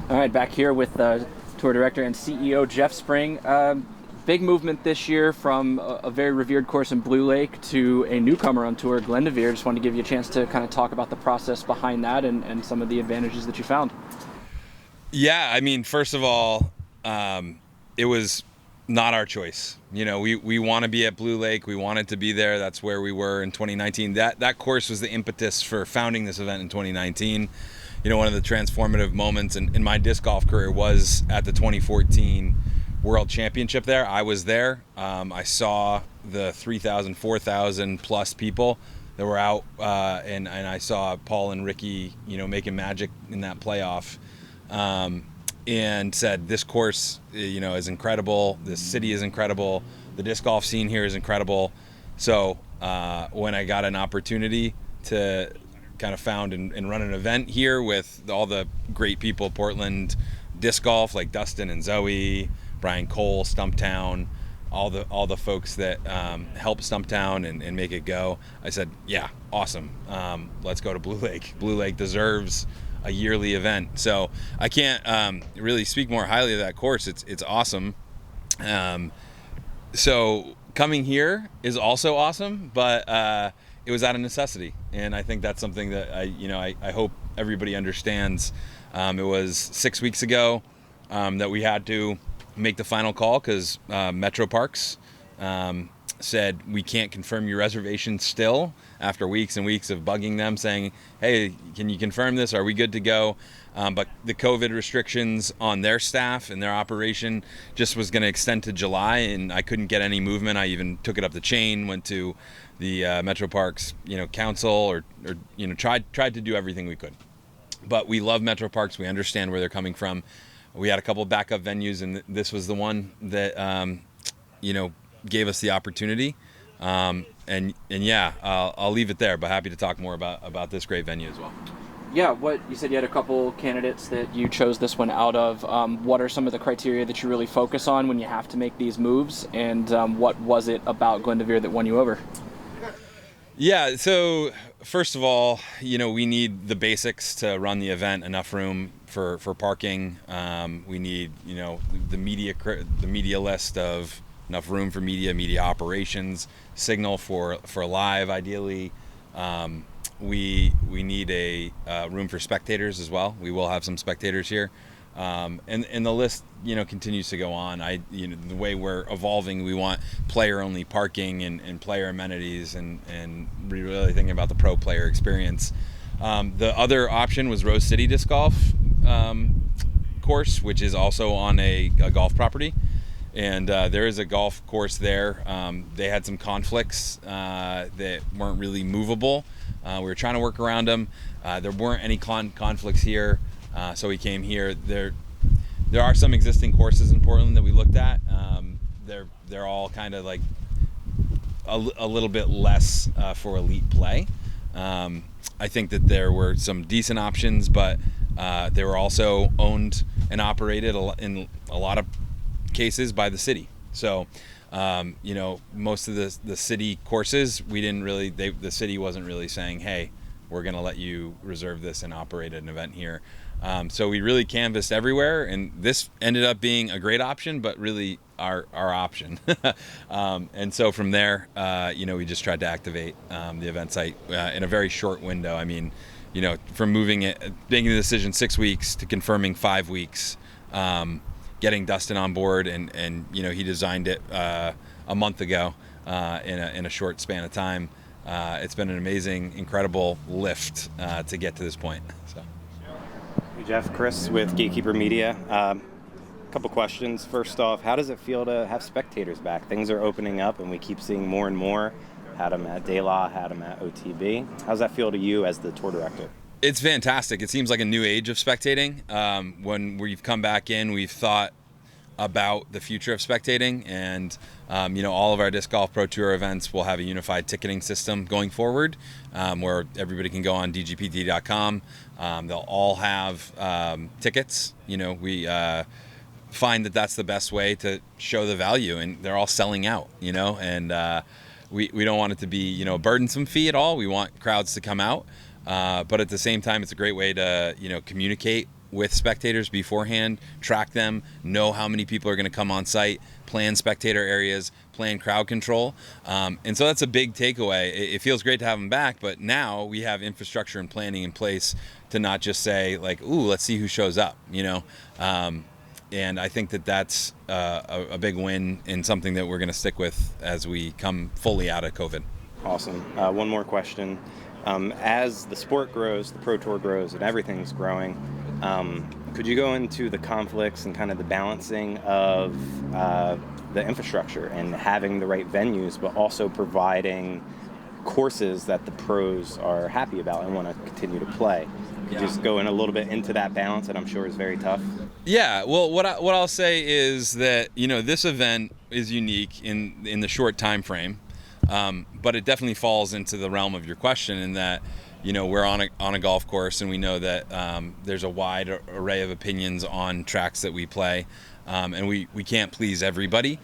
All right, back here with tour director and CEO Jeff Spring. Big movement this year from a very revered course in Blue Lake to a newcomer on tour, Glendoveer. Just wanted to give you a chance to kind of talk about the process behind that and some of the advantages that you found. Yeah, I mean, first of all, it was not our choice. You know, we want to be at Blue Lake. We wanted to be there. That's where we were in 2019. That course was the impetus for founding this event in 2019. You know, one of the transformative moments in my disc golf career was at the 2014 World Championship there. I was there. I saw the 3,000, 4,000 plus people that were out, and I saw Paul and Ricky, you know, making magic in that playoff, and said, this course, you know, is incredible. This city is incredible. The disc golf scene here is incredible. So when I got an opportunity to kind of found and run an event here with all the great people, Portland disc golf, like Dustin and Zoe, Brian Cole, Stumptown, all the folks that help Stumptown and make it go. I said, yeah, awesome. Let's go to Blue Lake. Blue Lake deserves a yearly event. So I can't really speak more highly of that course. It's awesome. So coming here is also awesome, but it was out of necessity, and I think that's something that I hope everybody understands. It was 6 weeks ago that we had to make the final call because Metro Parks said we can't confirm your reservation still after weeks and weeks of bugging them, saying, hey, can you confirm this? Are we good to go? But the COVID restrictions on their staff and their operation just was going to extend to July, and I couldn't get any movement. I even took it up the chain, went to the Metro Parks, council, or tried to do everything we could. But we love Metro Parks. We understand where they're coming from. We had a couple of backup venues, and this was the one that gave us the opportunity. And yeah, I'll leave it there. But happy to talk more about this great venue as well. Yeah, what you said, you had a couple candidates that you chose this one out of. What are some of the criteria that you really focus on when you have to make these moves, and what was it about Glendoveer that won you over? Yeah, so first of all, we need the basics to run the event, enough room for parking. We need, the media list of enough room for media operations, signal for live, ideally. We need a room for spectators as well. We will have some spectators here. And the list, continues to go on. The way we're evolving, we want player-only parking and player amenities and really thinking about the pro player experience. The other option was Rose City Disc Golf course, which is also on a golf property. And there is a golf course there. They had some conflicts that weren't really movable. We were trying to work around them. There weren't any conflicts here. So we came here. There are some existing courses in Portland that we looked at. They're all kind of like a little bit less for elite play. I think that there were some decent options, but they were also owned and operated in a lot of cases by the city. So most of the city courses, the city wasn't really saying, hey, we're going to let you reserve this and operate an event here. So we really canvassed everywhere, and this ended up being a great option, but really our option. And so from there, we just tried to activate the event site in a very short window. I mean, from making the decision 6 weeks to confirming 5 weeks, getting Dustin on board, and he designed it a month ago in a short span of time. It's been an amazing, incredible lift to get to this point. So. Hey Jeff, Chris with Gatekeeper Media. Couple questions. First off, how does it feel to have spectators back? Things are opening up, and we keep seeing more and more. Had them at De La, had them at OTB. How's that feel to you as the tour director? It's fantastic. It seems like a new age of spectating. When we've come back in, we've thought about the future of spectating, and all of our Disc Golf Pro Tour events will have a unified ticketing system going forward, where everybody can go on DGPT.com. They'll all have tickets. We find that that's the best way to show the value, and they're all selling out. And we don't want it to be a burdensome fee at all. We want crowds to come out, but at the same time, it's a great way to communicate with spectators beforehand, track them, know how many people are going to come on site, plan spectator areas, plan crowd control. And so that's a big takeaway. It feels great to have them back, but now we have infrastructure and planning in place to not just say like, ooh, let's see who shows up, and I think that that's a big win and something that we're going to stick with as we come fully out of COVID. Awesome. One more question. As the sport grows, the Pro Tour grows, and everything's growing, could you go into the conflicts and kind of the balancing of the infrastructure and having the right venues, but also providing courses that the pros are happy about and want to continue to play? Could you just go in a little bit into that balance that I'm sure is very tough? Yeah, well, what I'll say is that this event is unique in the short time frame, but it definitely falls into the realm of your question in that we're on a golf course, and we know that there's a wide array of opinions on tracks that we play, and we can't please everybody.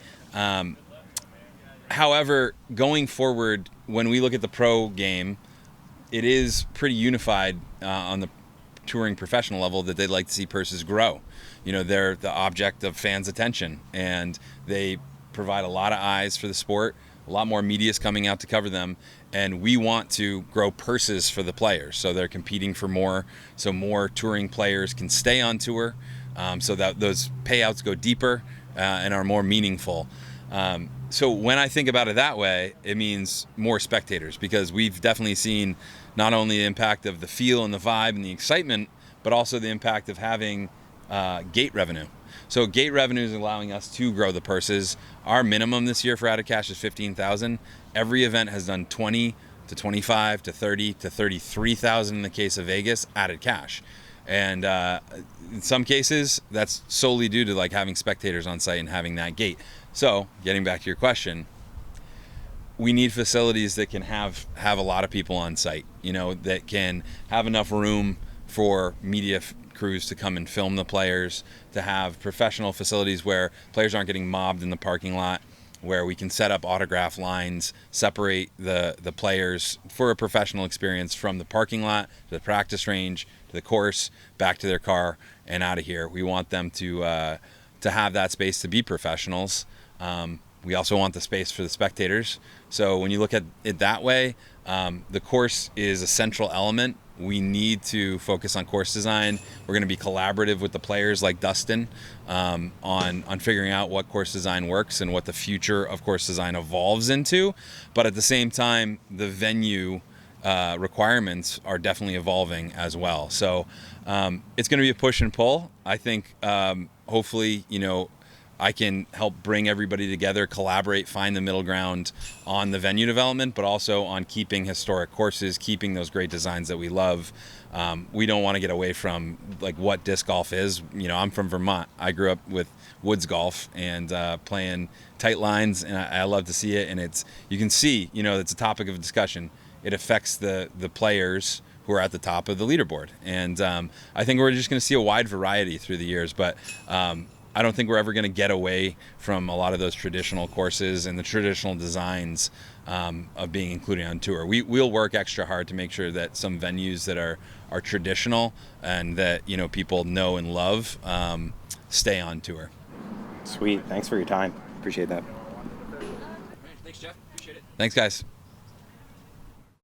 However, going forward, when we look at the pro game, it is pretty unified on the touring professional level that they'd like to see purses grow. They're the object of fans' attention, and they provide a lot of eyes for the sport. A lot more media is coming out to cover them, and we want to grow purses for the players. So they're competing for more, so more touring players can stay on tour, so that those payouts go deeper and are more meaningful. So when I think about it that way, it means more spectators, because we've definitely seen not only the impact of the feel and the vibe and the excitement, but also the impact of having gate revenue. So gate revenue is allowing us to grow the purses. Our minimum this year for added cash is $15,000. Every event has done 20 to 25 to 30 to 33,000 in the case of Vegas added cash. And in some cases, that's solely due to like having spectators on site and having that gate. So getting back to your question, we need facilities that can have a lot of people on site, that can have enough room for media crews to come and film the players, to have professional facilities where players aren't getting mobbed in the parking lot, where we can set up autograph lines, separate the players for a professional experience from the parking lot to the practice range to the course, back to their car and out of here. We want them to have that space to be professionals. We also want the space for the spectators. So when you look at it that way, the course is a central element. We need to focus on course design. We're going to be collaborative with the players like Dustin on figuring out what course design works and what the future of course design evolves into. But at the same time, the venue requirements are definitely evolving as well. So it's going to be a push and pull. I think hopefully, I can help bring everybody together, collaborate, find the middle ground on the venue development, but also on keeping historic courses, keeping those great designs that we love. We don't want to get away from like what disc golf is. I'm from Vermont. I grew up with woods golf and playing tight lines, and I love to see it. And you can see, it's a topic of discussion. It affects the players who are at the top of the leaderboard. And I think we're just going to see a wide variety through the years, but I don't think we're ever going to get away from a lot of those traditional courses and the traditional designs of being included on tour. We'll work extra hard to make sure that some venues that are traditional and that people know and love stay on tour. Sweet. Thanks for your time. Appreciate that. Thanks, Jeff. Appreciate it. Thanks, guys.